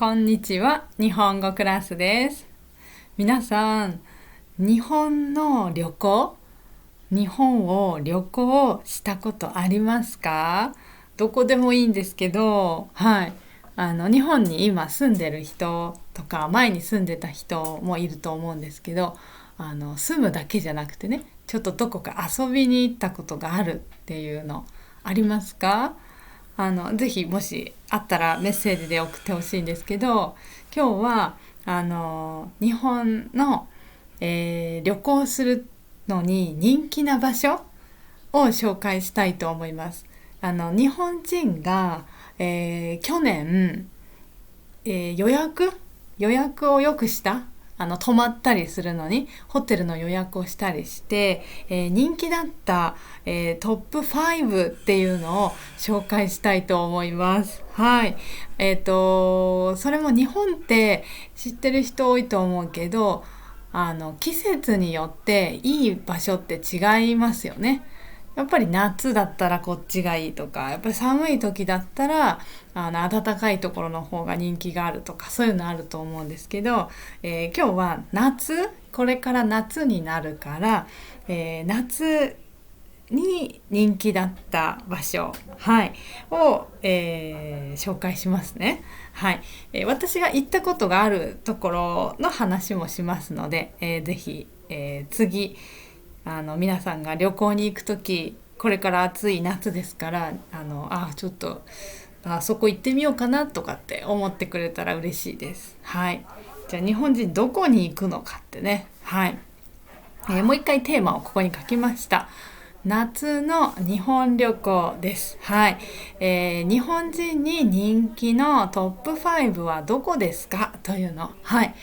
こんにちは、日本語クラスです。皆さん、日本の旅行、日本を旅行したことありますか？どこでもいいんですけど、はい。日本に今住んでる人とか、前に住んでた人もいると思うんですけど、住むだけじゃなくてね、ちょっとどこか遊びに行ったことがあるっていうのありますか？ぜひもしあったらメッセージで送ってほしいんですけど、今日は日本の、旅行するのに人気な場所を紹介したいと思います。日本人が、去年、予約をよくした泊まったりするのにホテルの予約をしたりして、人気だった、トップ5っていうのを紹介したいと思います。はい。それも日本って知ってる人多いと思うけど、季節によっていい場所って違いますよね。やっぱり夏だったらこっちがいいとか、やっぱり寒い時だったら暖かいところの方が人気があるとか、そういうのあると思うんですけど、今日はこれから夏になるから、夏に人気だった場所、はい、を、紹介しますね。はい。私が行ったことがあるところの話もしますので、ぜひ、次皆さんが旅行に行くとき、これから暑い夏ですから、ちょっとそこ行ってみようかなとかって思ってくれたら嬉しいです。はい。じゃあ日本人どこに行くのかってね。はい。もう一回テーマをここに書きました。夏の日本旅行です。はい。日本人に人気のトップ5はどこですかというの。はい。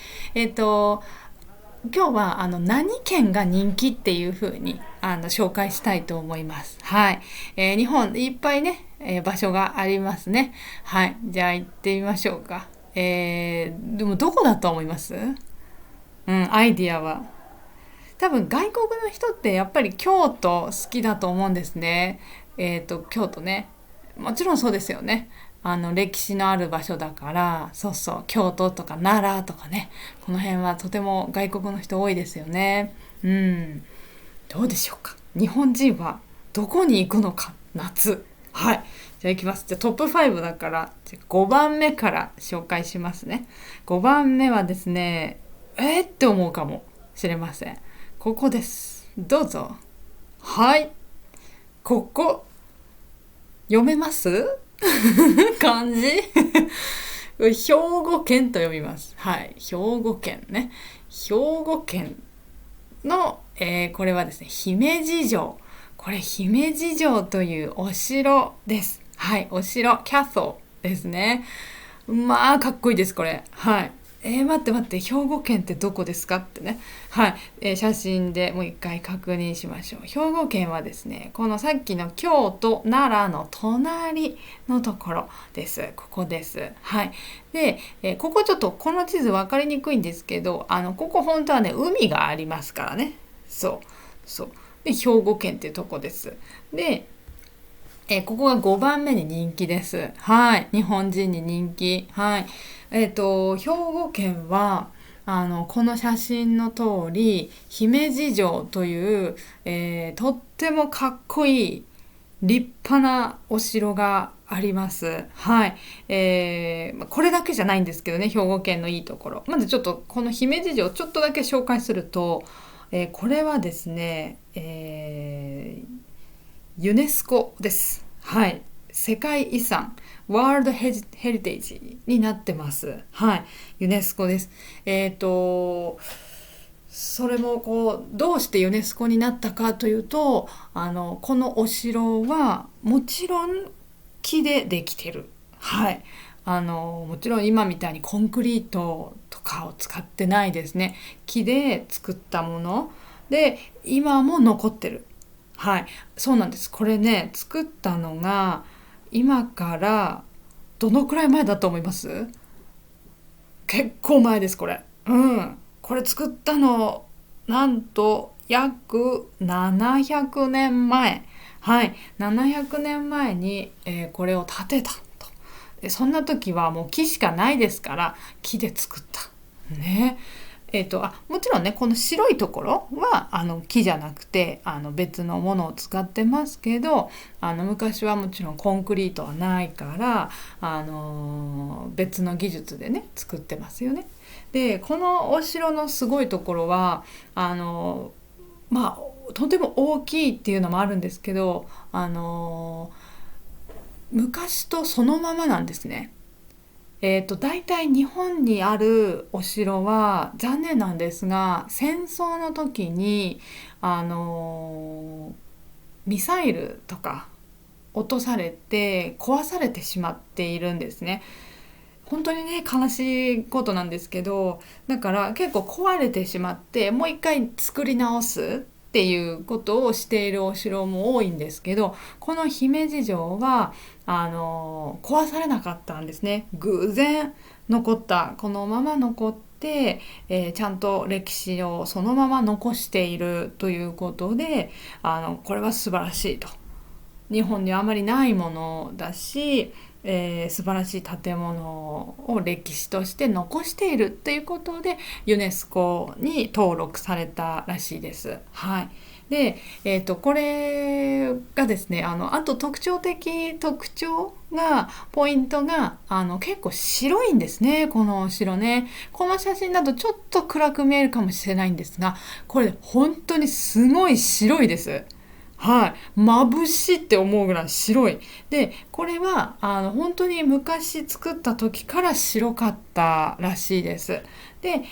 今日は何県が人気っていう風に紹介したいと思います。はい。日本いっぱいね、場所がありますね。はい。じゃあ行ってみましょうか。でもどこだと思います？アイディアは。多分外国の人ってやっぱり京都好きだと思うんですね。京都ね。もちろんそうですよね。歴史のある場所だから、そうそう、京都とか奈良とかね、この辺はとても外国の人多いですよね。うん。どうでしょうか。日本人はどこに行くのか、夏。はい。じゃあ行きます。じゃあトップ5だから、じゃあ5番目から紹介しますね。5番目はですね、って思うかもしれません。ここです。どうぞ。はい。ここ、読めます漢字兵庫県と読みます。はい。兵庫県ね。兵庫県の、これはですね、姫路城。これ、姫路城というお城です。はい。お城、キャソルですね。まあ、かっこいいです、これ。はい。待って待って、兵庫県ってどこですかってね。はい。写真でもう一回確認しましょう。兵庫県はですね、このさっきの京都、奈良の隣のところです。ここです。はい。で、ここちょっと、この地図分かりにくいんですけど、ここ本当はね、海がありますからね。そう。そう。で、兵庫県っていうとこです。で、ここが5番目に人気です。はい。日本人に人気。はい。兵庫県は、この写真の通り、姫路城という、とってもかっこいい、立派なお城があります。はい。これだけじゃないんですけどね、兵庫県のいいところ。まずちょっと、この姫路城ちょっとだけ紹介すると、これはですね、ユネスコです。はい。世界遺産、ワールドヘリテージになってます。はい。ユネスコです。それもどうしてユネスコになったかというと、このお城はもちろん木でできてる。はい。もちろん今みたいにコンクリートとかを使ってないですね。木で作ったもので、今も残ってる。はい、そうなんです。これね、作ったのが今からどのくらい前だと思います？結構前です、これ。これ作ったの、なんと約700年前。はい、700年前に、これを建てたと。でそんな時はもう木しかないですから、木で作ったね。もちろんね、この白いところは木じゃなくて別のものを使ってますけど、昔はもちろんコンクリートはないから、別の技術でね作ってますよね。でこのお城のすごいところはとても大きいっていうのもあるんですけど、昔とそのままなんですね。大体日本にあるお城は残念なんですが、戦争の時にミサイルとか落とされて壊されてしまっているんですね。本当にね悲しいことなんですけど、だから結構壊れてしまってもう一回作り直すっていうことをしているお城も多いんですけど、この姫路城は壊されなかったんですね。偶然残った、このまま残って、ちゃんと歴史をそのまま残しているということで、これは素晴らしいと。日本にはあまりないものだし、素晴らしい建物を歴史として残しているということでユネスコに登録されたらしいです。はい。で、これがですね、あと特徴がポイントが結構白いんですね、このお城ね。この写真だとちょっと暗く見えるかもしれないんですが、これ本当にすごい白いです。はい、眩しいって思うぐらい白い。でこれは本当に昔作った時から白かったらしいです。で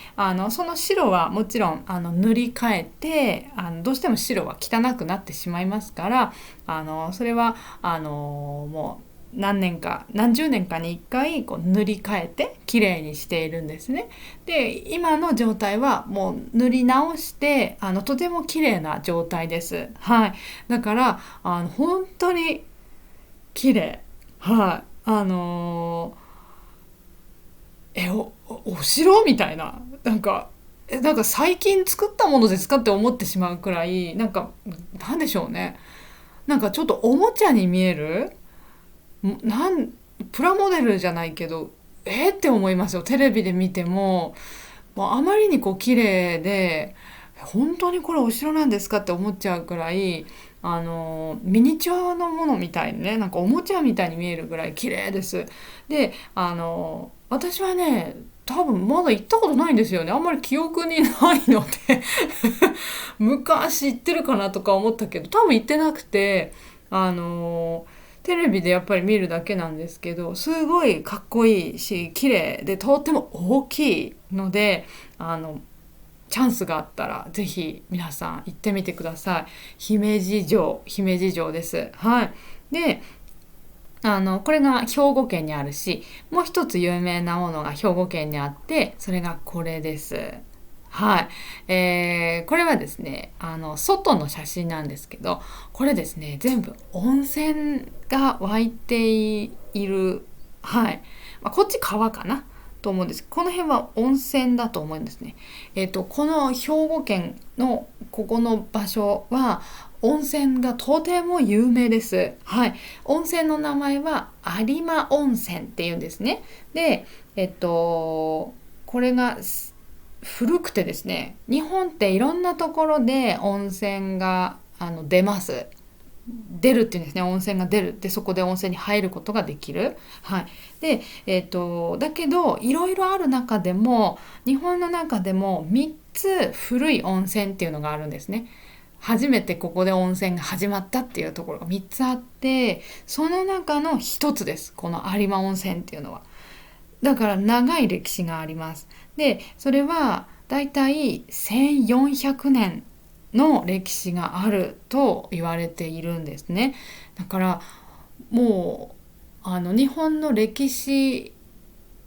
その白はもちろん塗り替えてどうしても白は汚くなってしまいますから、それはもう何十年かに1回こう塗り替えてきれいにしているんですね。で今の状態はもう塗り直してとてもきれいな状態です。はい。だから本当にきれい。はい。お城みたいな、なんか最近作ったものですかって思ってしまうくらい、なんでしょうね、なんかちょっとおもちゃに見える、なんプラモデルじゃないけどって思いますよ。テレビで見ても、もうあまりにこう綺麗で、本当にこれお城なんですかって思っちゃうくらいミニチュアのものみたいにね、なんかおもちゃみたいに見えるぐらい綺麗です。で私はね多分まだ行ったことないんですよね。あんまり記憶にないので昔行ってるかなとか思ったけど多分行ってなくて、テレビでやっぱり見るだけなんですけど、すごいかっこいいし綺麗でとっても大きいのでチャンスがあったらぜひ皆さん行ってみてください。姫路城です。はい。でこれが兵庫県にあるし、もう一つ有名なものが兵庫県にあって、それがこれです。はい。これはですね外の写真なんですけど、これですね全部温泉が湧いている。はい。こっち川かなと思うんです。この辺は温泉だと思うんですね。この兵庫県のここの場所は温泉がとても有名です。はい。温泉の名前は有馬温泉っていうんですね。で、これが古くてですね、日本っていろんなところで温泉が出ます。出るっていうんですね。温泉が出る。でそこで温泉に入ることができる。はい。でだけどいろいろある中でも日本の中でも3つ古い温泉っていうのがあるんですね。初めてここで温泉が始まったっていうところが3つあって、その中の1つです、この有馬温泉っていうのは。だから長い歴史があります。でそれはだいたい1400年の歴史があると言われているんですね。だからもう日本の歴史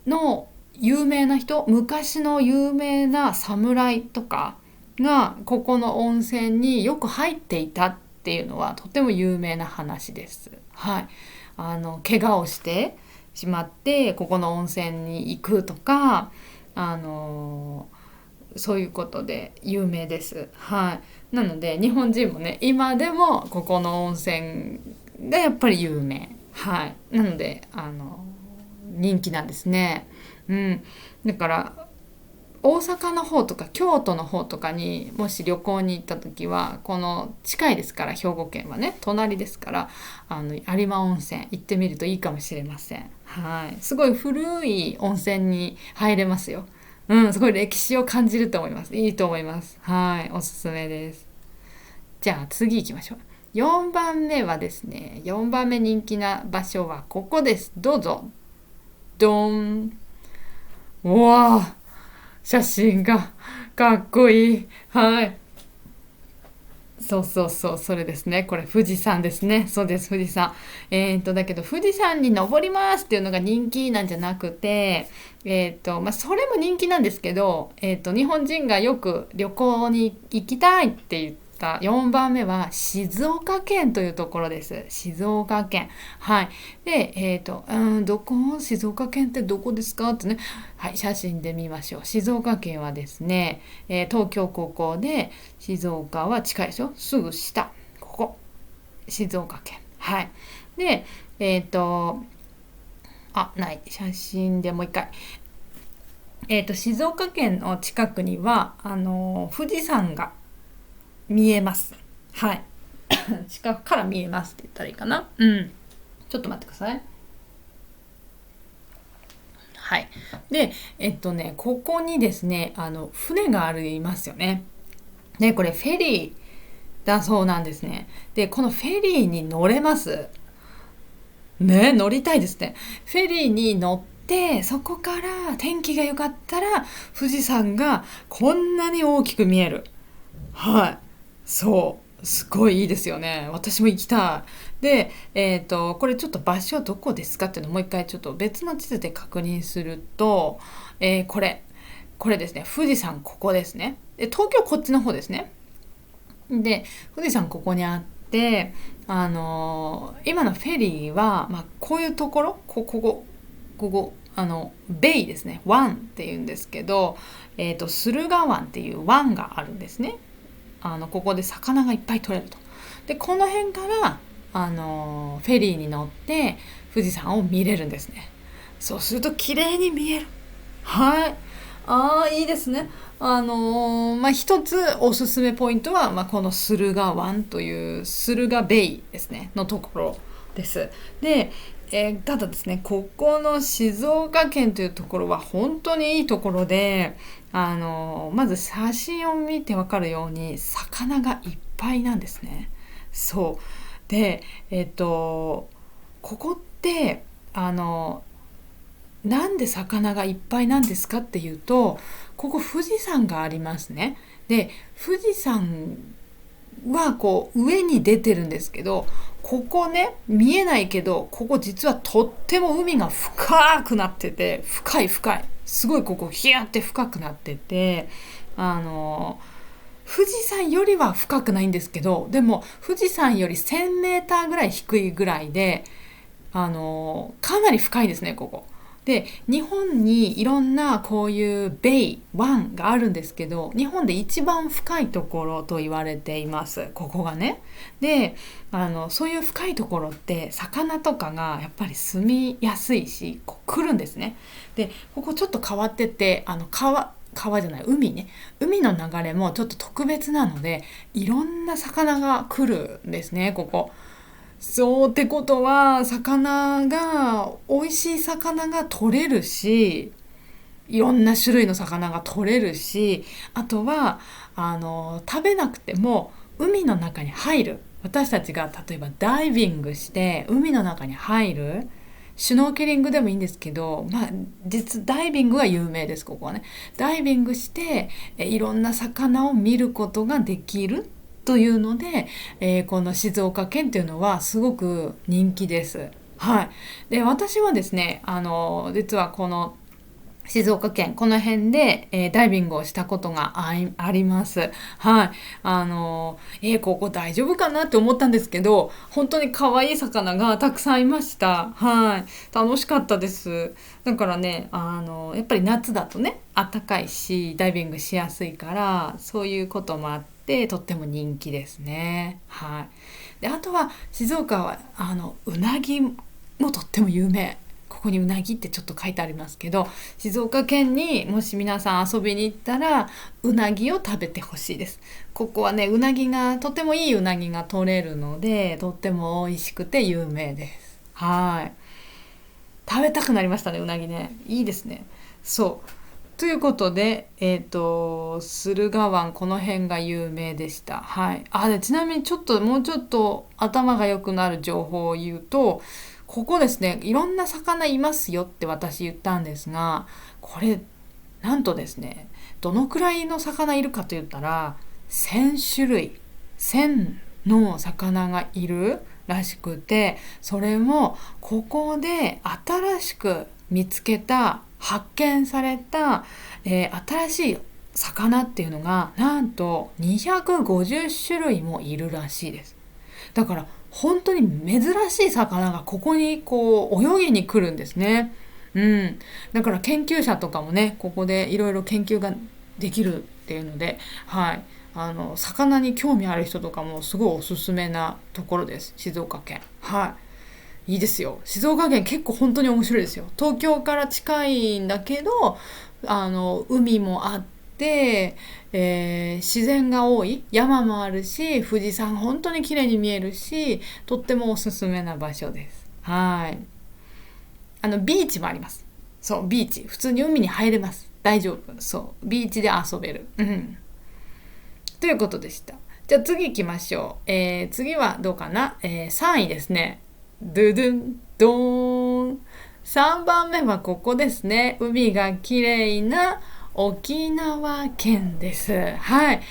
の有名な人、昔の有名な侍とかがここの温泉によく入っていたっていうのはとても有名な話です。はい。怪我をしてしまってここの温泉に行くとかそういうことで有名です。はい。なので日本人もね今でもここの温泉がやっぱり有名。はい。なので人気なんですね。うん、だから大阪の方とか京都の方とかにもし旅行に行った時は、この近いですから、兵庫県はね隣ですから、有馬温泉行ってみるといいかもしれません。はい、すごい古い温泉に入れますよ。すごい歴史を感じると思います。いいと思います。はい、おすすめです。じゃあ次行きましょう。4番目はですね、4番目人気な場所はここです。どうぞ。ドーン。うわー、写真がかっこいい。はい。そうそうそう、それですね。これ富士山ですね。そうです、富士山。だけど富士山に登りますっていうのが人気なんじゃなくて、それも人気なんですけど、日本人がよく旅行に行きたいって言った4番目は静岡県というところです。静岡県。はい。で、静岡県ってどこですかってね。はい、写真で見ましょう。静岡県はですね、東京高校で、静岡は近いでしょ、すぐ下。ここ。静岡県。はい。で、ない。写真でもう一回。静岡県の近くには、富士山が見えます。はい。近くから見えますって言ったらいいかな。ちょっと待ってください。はい。で、ここにですね、船がありますよね。ね、これフェリーだそうなんですね。で、このフェリーに乗れます。ね、乗りたいですね。フェリーに乗って、そこから天気が良かったら富士山がこんなに大きく見える。はい。そう。すごいいいですよね。私も行きたい。で、これちょっと場所どこですかっていうのをもう一回ちょっと別の地図で確認すると、これですね。富士山ここですね。で、東京こっちの方ですね。で、富士山ここにあって、今のフェリーは、こういうところ、ここ、ベイですね。湾っていうんですけど、駿河湾っていう湾があるんですね。ここで魚がいっぱい取れると。で、この辺から、フェリーに乗って富士山を見れるんですね。そうすると綺麗に見える。はい。いいですね。一つおすすめポイントは、この駿河湾という駿河ベイですね、のところです。で、ただですね、ここの静岡県というところは本当にいいところで、まず写真を見てわかるように、魚がいっぱいなんですね。そう。で、ここって、なんで魚がいっぱいなんですかっていうと、ここ富士山がありますね。で、富士山はこう上に出てるんですけど、ここね、見えないけど、ここ実はとっても海が深くなってて、深い深い。すごいここヒヤって深くなってて、あの、富士山よりは深くないんですけど、でも富士山より1000メーターぐらい低いぐらいで、かなり深いですね、ここ。で、日本にいろんなこういうベイ、湾があるんですけど、日本で一番深いところと言われています。ここがね。で、そういう深いところって魚とかがやっぱり住みやすいし、こう来るんですね。で、ここちょっと変わってて、川じゃない、海ね。海の流れもちょっと特別なので、いろんな魚が来るんですね、ここ。そうってことは、美味しい魚が取れるし、いろんな種類の魚が取れるし、あとは、食べなくても海の中に入る。私たちが例えばダイビングして海の中に入る。シュノーケリングでもいいんですけど、ダイビングが有名です、ここはね。ダイビングして、いろんな魚を見ることができるというので、この静岡県っていうのはすごく人気です。はい。で、私はですね、実はこの静岡県、この辺で、ダイビングをしたことがあります。はい。ここ大丈夫かなって思ったんですけど、本当に可愛い魚がたくさんいました。はい。楽しかったです。だからね、やっぱり夏だとね、暖かいし、ダイビングしやすいから、そういうこともあって、とっても人気ですね。はい。で、あとは、静岡は、うなぎもとっても有名。こここにうなぎってちょっと書いてありますけど、静岡県にもし皆さん遊びに行ったらうなぎを食べてほしいです。ここはね、うなぎがとてもいいうなぎが取れるので、とっても美味しくて有名です。はい。食べたくなりましたね、うなぎね。いいですね。そう。ということで、駿河湾、この辺が有名でした。はい。で、ちなみにもうちょっと頭が良くなる情報を言うと、ここですね、いろんな魚いますよって私言ったんですが、これ、なんとですね、どのくらいの魚いるかと言ったら、1000種類、1000の魚がいるらしくて、それもここで新しく見つけた、発見された、新しい魚っていうのがなんと250種類もいるらしいです。だから本当に珍しい魚がここにこう泳ぎに来るんですね。うん。だから研究者とかもね、ここでいろいろ研究ができるっていうので、はい。魚に興味ある人とかもすごいおすすめなところです。静岡県。はい。いいですよ。静岡県結構本当に面白いですよ。東京から近いんだけど、海もあって、自然が多い。山もあるし、富士山本当に綺麗に見えるし、とってもおすすめな場所です。はい。ビーチもあります。そう、ビーチ。普通に海に入れます。大丈夫。そう、ビーチで遊べる。うん。ということでした。じゃあ次行きましょう。次はどうかな、3位ですね。ドゥドゥン、ドーン。3番目はここですね。海が綺麗な沖縄県です。はい。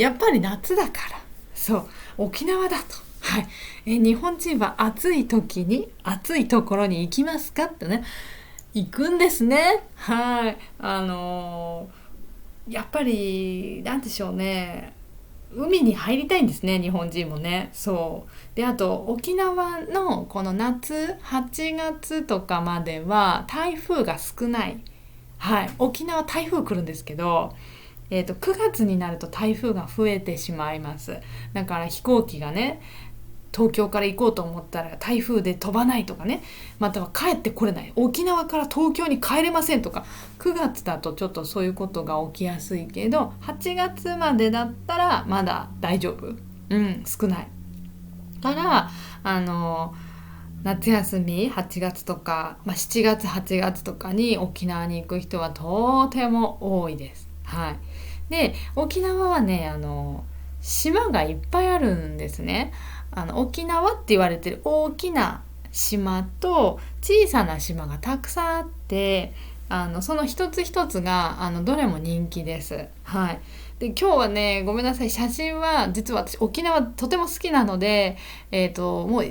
やっぱり夏だから。そう、沖縄だと。はい。日本人は暑い時に暑いところに行きますかってね。行くんですね。はい。やっぱり、なんでしょうね。海に入りたいんですね、日本人もね。そう。で、あと、沖縄のこの夏、8月とかまでは台風が少ない。はい。沖縄台風来るんですけど、9月になると台風が増えてしまいます。だから飛行機がね、東京から行こうと思ったら台風で飛ばないとかね、または帰ってこれない、沖縄から東京に帰れませんとか、9月だとちょっとそういうことが起きやすいけど、8月までだったらまだ大丈夫。うん、少ないから夏休み8月とか、7月8月とかに沖縄に行く人はとても多いです。はい。で、沖縄はね、島がいっぱいあるんですね。沖縄って言われてる大きな島と小さな島がたくさんあって、その一つ一つがどれも人気です。はい。で、今日はね、ごめんなさい、写真は実は私沖縄とても好きなので、もう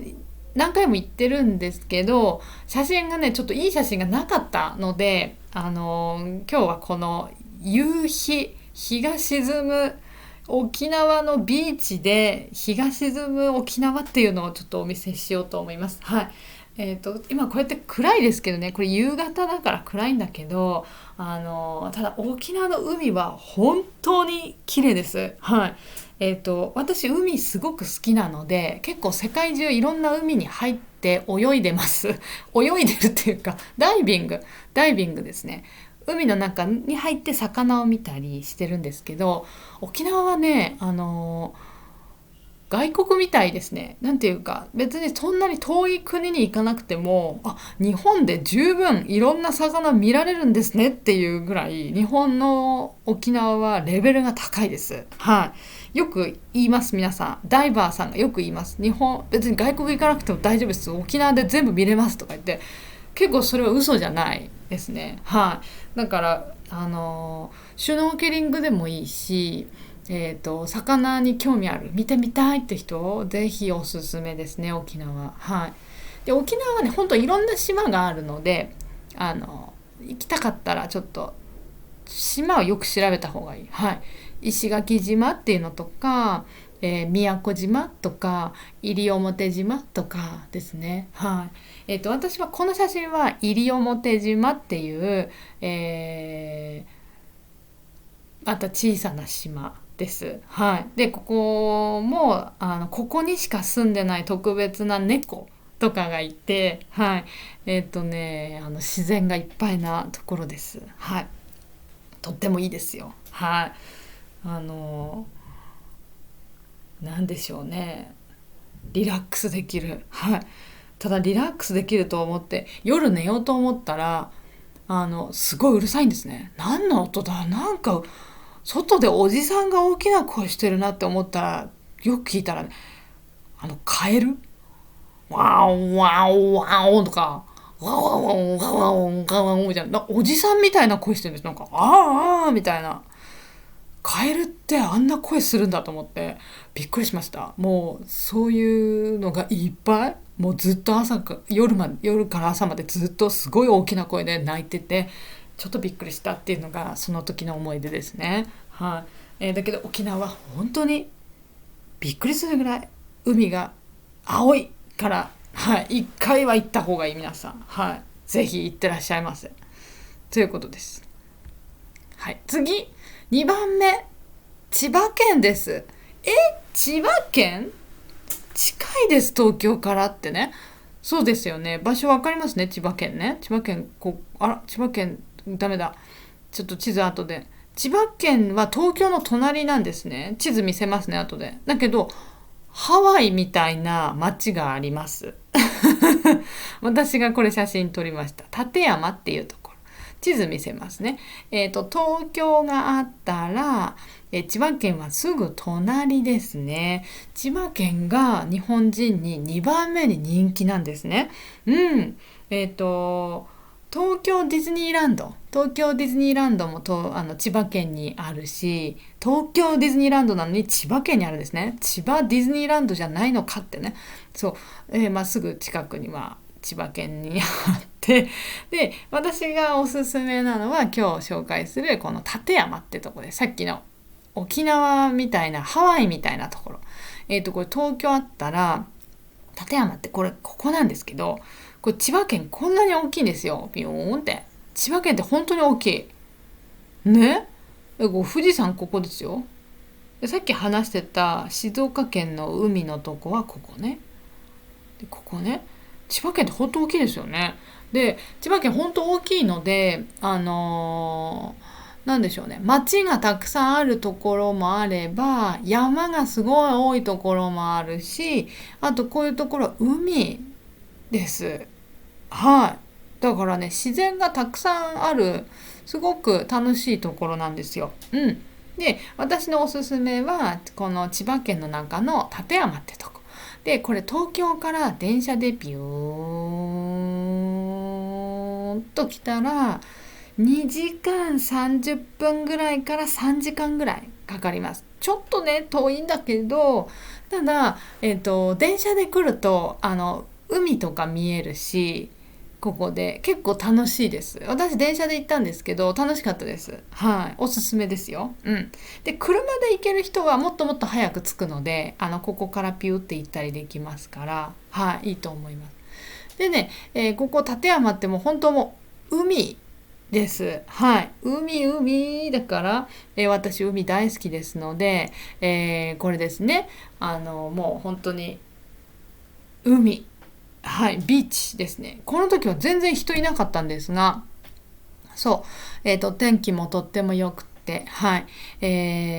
何回も行ってるんですけど、写真がねちょっといい写真がなかったので、今日はこの日が沈む沖縄のビーチで日が沈む沖縄っていうのをちょっとお見せしようと思います。はい。今こうやって暗いですけどね、これ夕方だから暗いんだけど、ただ沖縄の海は本当に綺麗です。はい。私海すごく好きなので、結構世界中いろんな海に入って泳いでます。泳いでるっていうか、ダイビングですね。海の中に入って魚を見たりしてるんですけど、沖縄はね、外国みたいですね。なんていうか、別にそんなに遠い国に行かなくても、日本で十分いろんな魚見られるんですねっていうぐらい、日本の沖縄はレベルが高いです。はい。よく言います、皆さん。ダイバーさんがよく言います。別に外国行かなくても大丈夫です。沖縄で全部見れますとか言って、結構それは嘘じゃないですね。はい。だから、シュノーケリングでもいいし、魚に興味ある、見てみたいって人、ぜひおすすめですね、沖縄。はい。で、沖縄はね、ほんといろんな島があるので、行きたかったらちょっと、島をよく調べた方がいい。はい。石垣島っていうのとか、宮古島とか、西表島とかですね。はい。私はこの写真は西表島っていう、また小さな島です。はい。で、ここも、ここにしか住んでない特別な猫とかがいて、はい。自然がいっぱいなところです。はい。とってもいいですよ。はい。あの、なんでしょうね。リラックスできる。はい。ただリラックスできると思って夜寝ようと思ったらすごいうるさいんですね。何の音だ、なんか外でおじさんが大きな声してるなって思ったら、よく聞いたらね、カエルワオワオワオとか、ワオワオワオワオワオみたいな、おじさんみたいな声してるんです。なんか、あーあーみたいな。カエルってあんな声するんだと思ってびっくりしました。もうそういうのがいっぱい、もうずっと夜から朝までずっとすごい大きな声で泣いてて、ちょっとびっくりしたっていうのがその時の思い出ですね。はい。だけど沖縄は本当にびっくりするぐらい海が青いから、はい、一回は行った方がいい、皆さん。はい。ぜひ行ってらっしゃいませ。ということです。はい。次、2番目。千葉県です。千葉県近いです、東京からってね。そうですよね。場所わかりますね、千葉県ね。千葉県、千葉県、ダメだ。ちょっと地図後で。千葉県は東京の隣なんですね。地図見せますね、後で。だけど、ハワイみたいな街があります。私がこれ写真撮りました。館山っていうところ。地図見せますね。東京があったら、千葉県はすぐ隣ですね。千葉県が日本人に2番目に人気なんですね。うん。東京ディズニーランド。東京ディズニーランドも千葉県にあるし、東京ディズニーランドなのに千葉県にあるんですね。千葉ディズニーランドじゃないのかってね。そう。すぐ近くには千葉県にあって、で、私がおすすめなのは今日紹介するこの館山ってとこで、さっきの沖縄みたいなハワイみたいなところ。これ東京あったら、館山ってここなんですけど、これ千葉県こんなに大きいんですよ。ビヨーンって。千葉県って本当に大きい。ね。富士山ここですよ。でさっき話してた静岡県の海のとこはここね。でここね。千葉県って本当大きいですよね。で、千葉県本当大きいので、なんでしょうね。町がたくさんあるところもあれば、山がすごい多いところもあるし、あとこういうところは海です。はい。だからね、自然がたくさんある、すごく楽しいところなんですよ。うん。で、私のおすすめは、この千葉県の中の館山ってとこ。で、これ東京から電車でビューンと来たら、2時間30分ぐらいから3時間ぐらいかかります。ちょっとね、遠いんだけど、ただ、電車で来ると、海とか見えるし、ここで結構楽しいです。私電車で行ったんですけど楽しかったです。はい、おすすめですよ。うん。で車で行ける人はもっともっと早く着くので、ここからピューって行ったりできますから、はい、いいと思います。でね、ここ館山ってもう本当もう海です。はい。海だから、私海大好きですので、これですね。もう本当に海。はい、ビーチですね。この時は全然人いなかったんですが、そう、天気もとっても良くて、はい、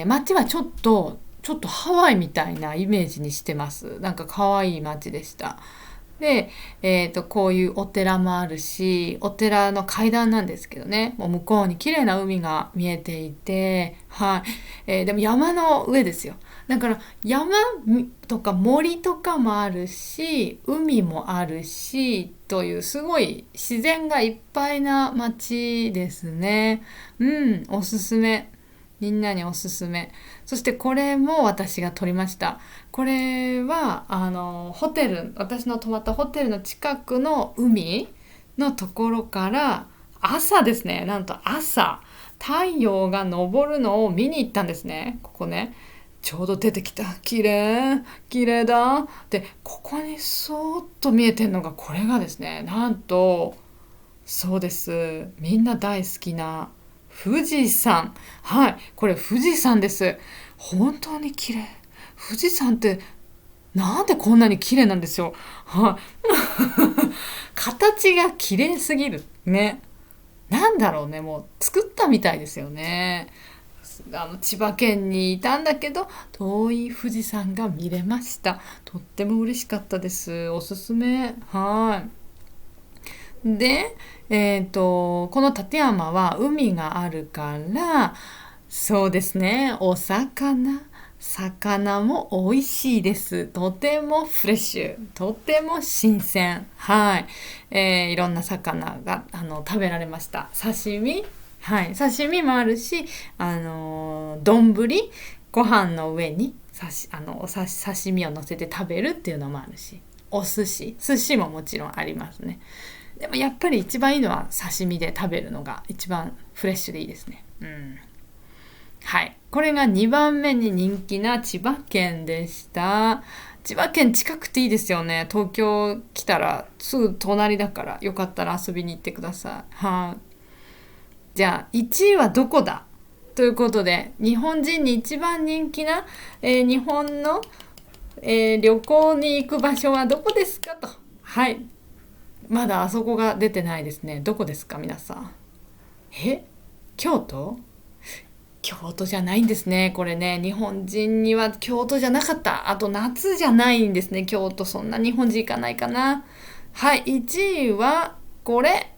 街はちょっとハワイみたいなイメージにしてます。なんか可愛い街でした。で、こういうお寺もあるし、お寺の階段なんですけどね、もう向こうに綺麗な海が見えていて、はい、でも山の上ですよ。だから山とか森とかもあるし、海もあるし、というすごい自然がいっぱいな街ですね。うん、おすすめ。みんなにおすすめ。そしてこれも私が撮りました。これは私の泊まったホテルの近くの海のところから朝ですね。なんと朝太陽が昇るのを見に行ったんですね。ここね。ちょうど出てきた。綺麗。綺麗だ。で、ここにそーっと見えてるのがこれがですね。なんと、そうです。みんな大好きな富士山。はい。これ富士山です。本当に綺麗。富士山ってなんでこんなに綺麗なんですよ。はい。形が綺麗すぎる。ね。なんだろうね。もう作ったみたいですよね。千葉県にいたんだけど、遠い富士山が見れました。とっても嬉しかったです。おすすめ。はい。で、この立山は海があるから、そうですね、魚も美味しいです。とてもフレッシュ、とても新鮮。はい。いろんな魚が、食べられました。刺身、はい。刺身もあるし、丼、ご飯の上に刺身を乗せて食べるっていうのもあるし、寿司ももちろんありますね。でもやっぱり一番いいのは刺身で食べるのが一番フレッシュでいいですね。うん。はい。これが2番目に人気な千葉県でした。千葉県近くていいですよね。東京来たらすぐ隣だからよかったら遊びに行ってください。はい。じゃあ1位はどこだということで、日本人に一番人気な、日本の、旅行に行く場所はどこですかと。はい。まだあそこが出てないですね。どこですか皆さん。京都？京都じゃないんですね。これね、日本人には京都じゃなかった。あと夏じゃないんですね。京都、そんな日本人行かないかな。はい、1位はこれ。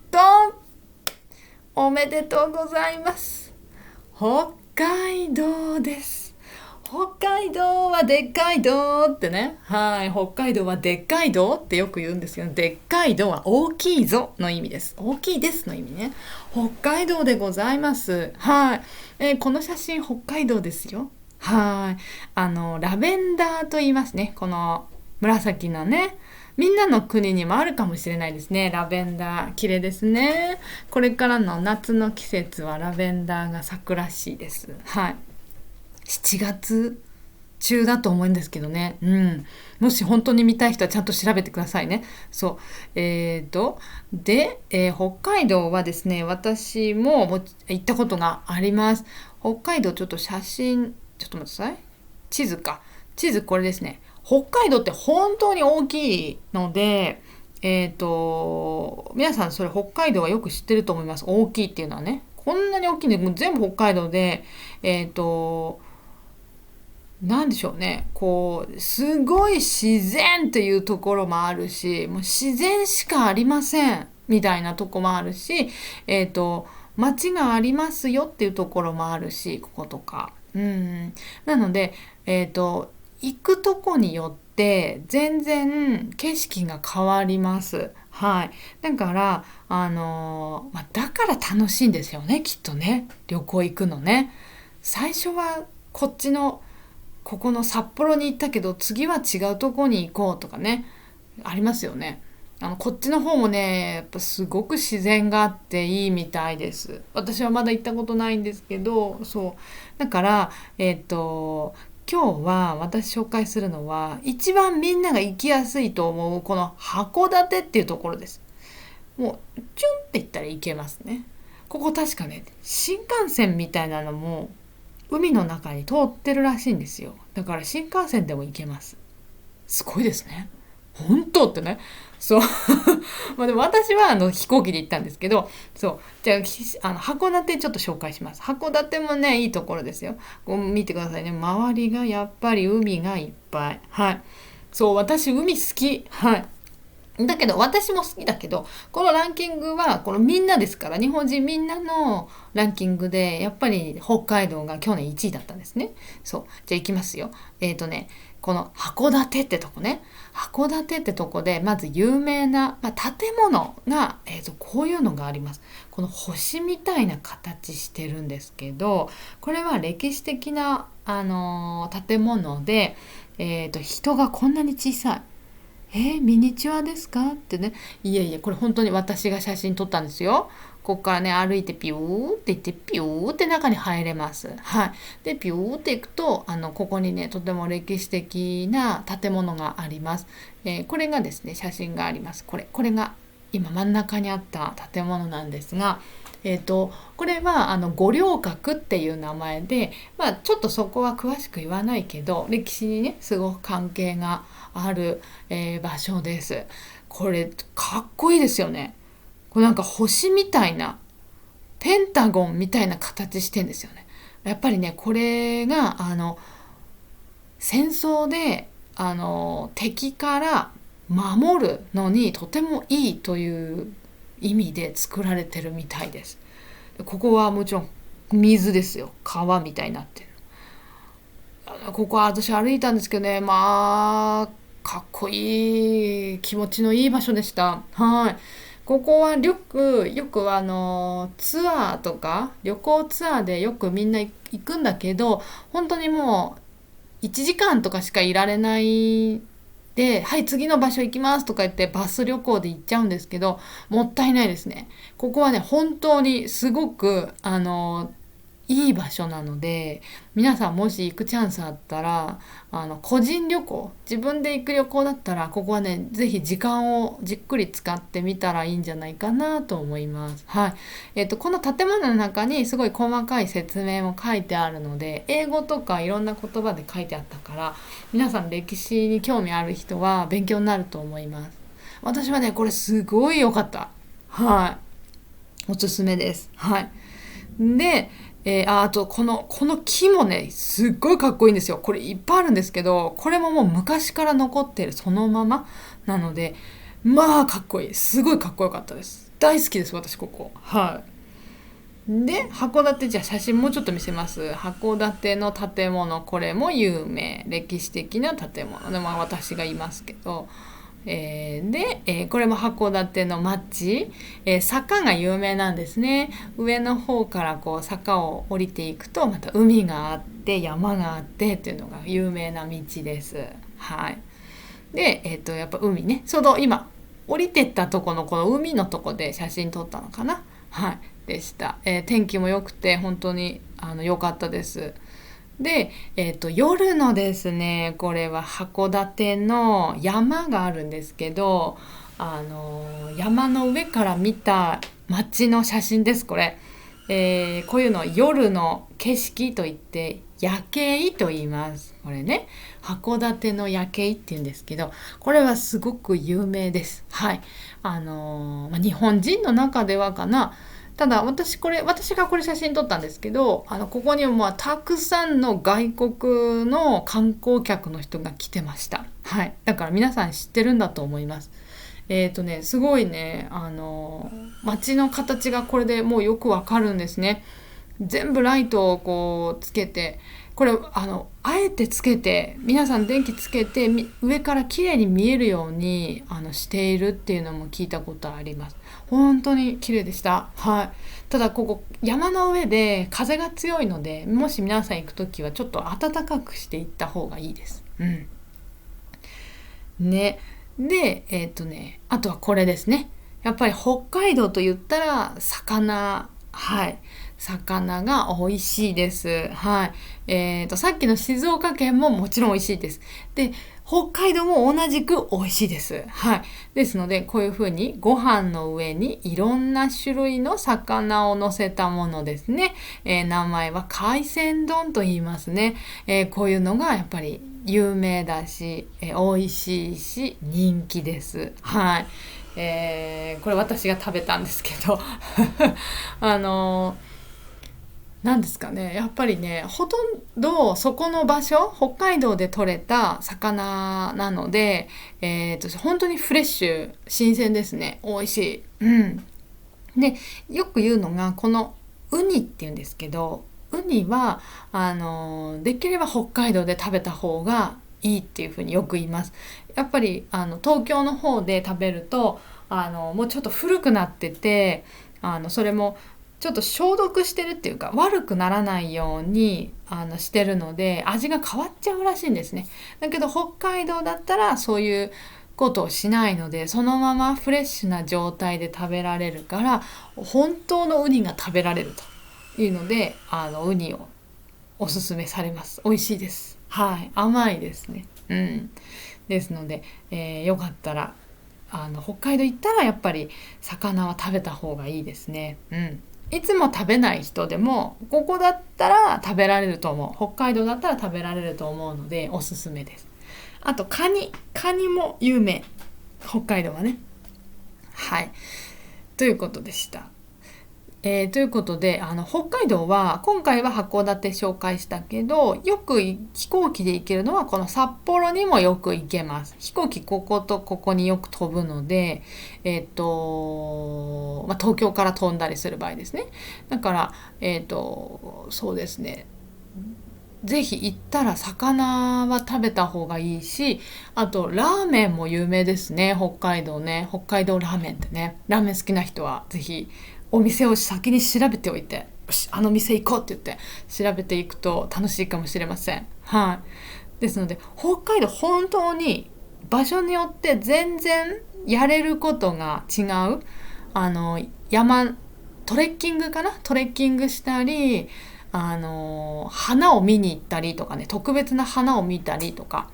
ドン！おめでとうございます。北海道です。北海道はでっかい道ってね。はい。北海道はでっかい道ってよく言うんですけど、でっかい道は大きいぞの意味です。大きいですの意味ね。北海道でございます。はい。この写真北海道ですよ。はい。ラベンダーと言いますね。この紫のね。みんなの国にもあるかもしれないですね。ラベンダー。綺麗ですね。これからの夏の季節はラベンダーが咲くらしいです。はい。7月中だと思うんですけどね。うん。もし本当に見たい人はちゃんと調べてくださいね。そう。で、北海道はですね、私も行ったことがあります。北海道ちょっと写真、ちょっと待ってください。地図か。地図これですね。北海道って本当に大きいので、皆さんそれ北海道はよく知ってると思います。大きいっていうのはね。こんなに大きいんで、もう全部北海道で、なんでしょうね。こう、すごい自然っていうところもあるし、もう自然しかありません。みたいなとこもあるし、街がありますよっていうところもあるし、こことか。うん。なので、行くとこによって全然景色が変わります。はい。だから、だから楽しいんですよね、きっとね。旅行行くのね。最初はこっちのここの札幌に行ったけど次は違うとこに行こうとかね、ありますよね。こっちの方もね、やっぱすごく自然があっていいみたいです。私はまだ行ったことないんですけど、そう。だから、今日は私紹介するのは一番みんなが行きやすいと思うこの函館っていうところです。もうチュンって行ったら行けますね。ここ確かね、新幹線みたいなのも海の中に通ってるらしいんですよ。だから新幹線でも行けます。すごいですね。本当ってね。そう。まあでも私は飛行機で行ったんですけど、そう。じゃあ、函館ちょっと紹介します。函館もね、いいところですよ。こう見てくださいね。周りがやっぱり海がいっぱい。はい。そう、私海好き。はい。だけど私も好きだけど、このランキングはこのみんなですから、日本人みんなのランキングでやっぱり北海道が去年1位だったんですね。そう。じゃあ行きますよ。この函館ってとこね。函館ってとこでまず有名な、建物が、こういうのがあります。この星みたいな形してるんですけど、これは歴史的な、建物で、人がこんなに小さい。ミニチュアですかってね。いえいえ、これ本当に私が写真撮ったんですよ。ここからね、歩いてピューって行って、ピューって中に入れます。はい。で、ピューって行くと、ここにね、とても歴史的な建物があります。これがですね、写真があります。これが今真ん中にあった建物なんですが、これは五稜郭っていう名前で、ちょっとそこは詳しく言わないけど歴史にねすごく関係がある、場所です。これかっこいいですよね。これなんか星みたいなペンタゴンみたいな形してんですよね。やっぱりねこれが戦争で敵から守るのにとてもいいという意味で作られてるみたいです。ここはもちろん水ですよ。川みたいになってる。ここは私歩いたんですけどね、かっこいい気持ちのいい場所でした。はい。ここはよくツアーとか旅行ツアーでよくみんな行くんだけど、本当にもう1時間とかしかいられないで、はい、次の場所行きますとか言ってバス旅行で行っちゃうんですけど、もったいないですね。ここはね、本当にすごく、いい場所なので、皆さんもし行くチャンスあったら、個人旅行、自分で行く旅行だったら、ここはね、ぜひ時間をじっくり使ってみたらいいんじゃないかなと思います。はい。この建物の中にすごい細かい説明も書いてあるので、英語とかいろんな言葉で書いてあったから、皆さん歴史に興味ある人は勉強になると思います。私はね、これすごい良かった。はい。おすすめです。はい。で、あとこの木もね、すっごいかっこいいんですよ。これいっぱいあるんですけど、これももう昔から残ってるそのままなので、かっこいい。すごいかっこよかったです。大好きです、私ここ。はい。で、函館、じゃあ写真もうちょっと見せます。函館の建物、これも有名。歴史的な建物で、私がいますけど、これも函館の町、坂が有名なんですね。上の方からこう坂を降りていくとまた海があって山があってっていうのが有名な道です。はい。で、やっぱ海ね、ちょうど今降りてったとこのこの海のとこで写真撮ったのかな。はい。でした。天気も良くて本当に良かったです。で、夜のですね、これは函館の山があるんですけど、山の上から見た街の写真です、これ。こういうの夜の景色といって、夜景と言います。これね、函館の夜景って言うんですけど、これはすごく有名です。はい。日本人の中ではかな、ただ私がこれ写真撮ったんですけど、ここにもたくさんの外国の観光客の人が来てました。はい。だから皆さん知ってるんだと思います。すごいね、街の形がこれでもうよくわかるんですね。全部ライトをこうつけて、これあえてつけて、皆さん電気つけて上から綺麗に見えるようにしているっていうのも聞いたことあります。本当に綺麗でした。はい。ただここ山の上で風が強いので、もし皆さん行くときはちょっと暖かくしていった方がいいです。うん。ね。で、あとはこれですね。やっぱり北海道と言ったら魚。はい。魚が美味しいです。はい。さっきの静岡県ももちろん美味しいです。で、北海道も同じく美味しいです。はい。ですので、こういうふうにご飯の上にいろんな種類の魚を乗せたものですね。名前は海鮮丼と言いますね。こういうのがやっぱり有名だし、美味しいし、人気です。はい。これ私が食べたんですけどなんですかね、やっぱりね、ほとんどそこの場所、北海道で採れた魚なので、本当にフレッシュ、新鮮ですね。美味しい。うん。で、よく言うのが、このウニって言うんですけど、ウニは、できれば北海道で食べた方がいいっていうふうによく言います。やっぱり、東京の方で食べると、もうちょっと古くなってて、それも、ちょっと消毒してるっていうか悪くならないようにしてるので味が変わっちゃうらしいんですね。だけど北海道だったらそういうことをしないのでそのままフレッシュな状態で食べられるから本当のウニが食べられるというのでウニをおすすめされます。美味しいです。はい。甘いですね。うん。ですので、よかったら北海道行ったらやっぱり魚は食べた方がいいですね。いつも食べない人でもここだったら食べられると思う。北海道だったら食べられると思うのでおすすめです。あとカニも有名、北海道はね。はい、ということでした。ということで北海道は今回は函館紹介したけど、よく飛行機で行けるのはこの札幌にもよく行けます。飛行機こことここによく飛ぶので、東京から飛んだりする場合ですね。だから、そうですね、ぜひ行ったら魚は食べた方がいいし、あとラーメンも有名ですね、北海道ね。北海道ラーメンってね、ラーメン好きな人はぜひお店を先に調べておいて、よしあの店行こうって言って調べていくと楽しいかもしれません。はい。ですので北海道本当に場所によって全然やれることが違う。トレッキングかな、トレッキングしたり、花を見に行ったりとかね、特別な花を見たりとか、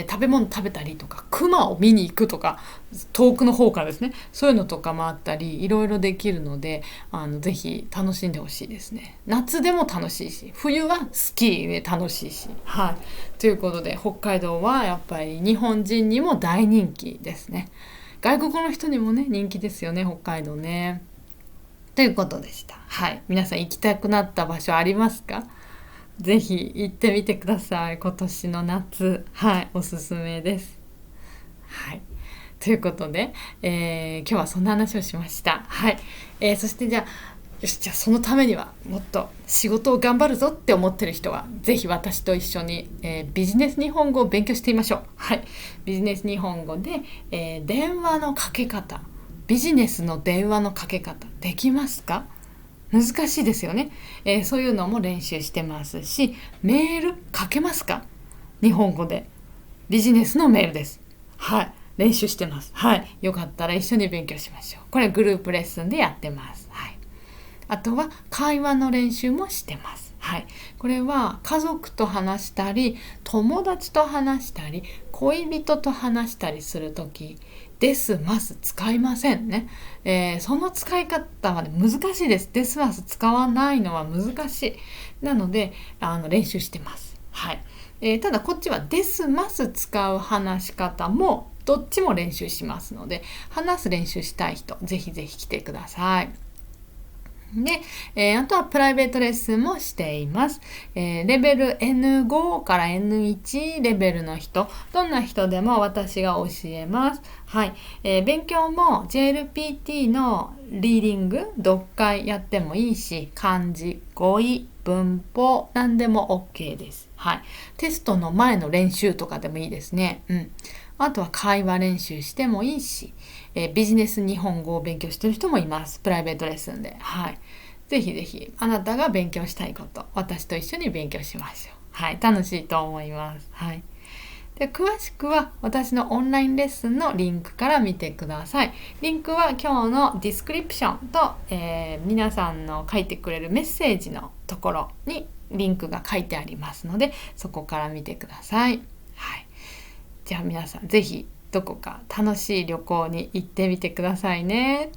食べ物食べたりとか、熊を見に行くとか、遠くの方からですね、そういうのとかもあったり、いろいろできるので、ぜひ楽しんでほしいですね。夏でも楽しいし、冬はスキーで楽しいし、はい。ということで北海道はやっぱり日本人にも大人気ですね。外国の人にもね人気ですよね、北海道ね。ということでした。はい。皆さん行きたくなった場所ありますか？ぜひ行ってみてください。今年の夏。はい。おすすめです。はい。ということで、今日はそんな話をしました。はい。そしてじゃあそのためにはもっと仕事を頑張るぞって思ってる人はぜひ私と一緒に、ビジネス日本語を勉強してみましょう。はい。ビジネス日本語で、電話のかけ方、ビジネスの電話のかけ方できますか？難しいですよね。そういうのも練習してますし、メール書けますか？日本語でビジネスのメールです。はい。練習してます。はい。よかったら一緒に勉強しましょう。これグループレッスンでやってます。はい。あとは会話の練習もしてます。はい。これは家族と話したり、友達と話したり、恋人と話したりするとき、ですます使いませんね。その使い方は、ね、難しいです。ですます使わないのは難しい。なので練習してます。はい。ただこっちはですます使う話し方もどっちも練習しますので、話す練習したい人ぜひぜひ来てください。で、あとはプライベートレッスンもしています。レベル N5 から N1 レベルの人、どんな人でも私が教えます。はい。勉強も JLPT のリーディング、読解やってもいいし、漢字、語彙、文法、何でも OK です。はい。テストの前の練習とかでもいいですね。あとは会話練習してもいいし、ビジネス日本語を勉強してる人もいます。プライベートレッスンで。はい。ぜひぜひ、あなたが勉強したいこと、私と一緒に勉強しましょう。はい。楽しいと思います。はい。で、詳しくは私のオンラインレッスンのリンクから見てください。リンクは今日のディスクリプションと、皆さんの書いてくれるメッセージのところにリンクが書いてありますので、そこから見てください。はい。じゃあ皆さんぜひどこか楽しい旅行に行ってみてくださいね。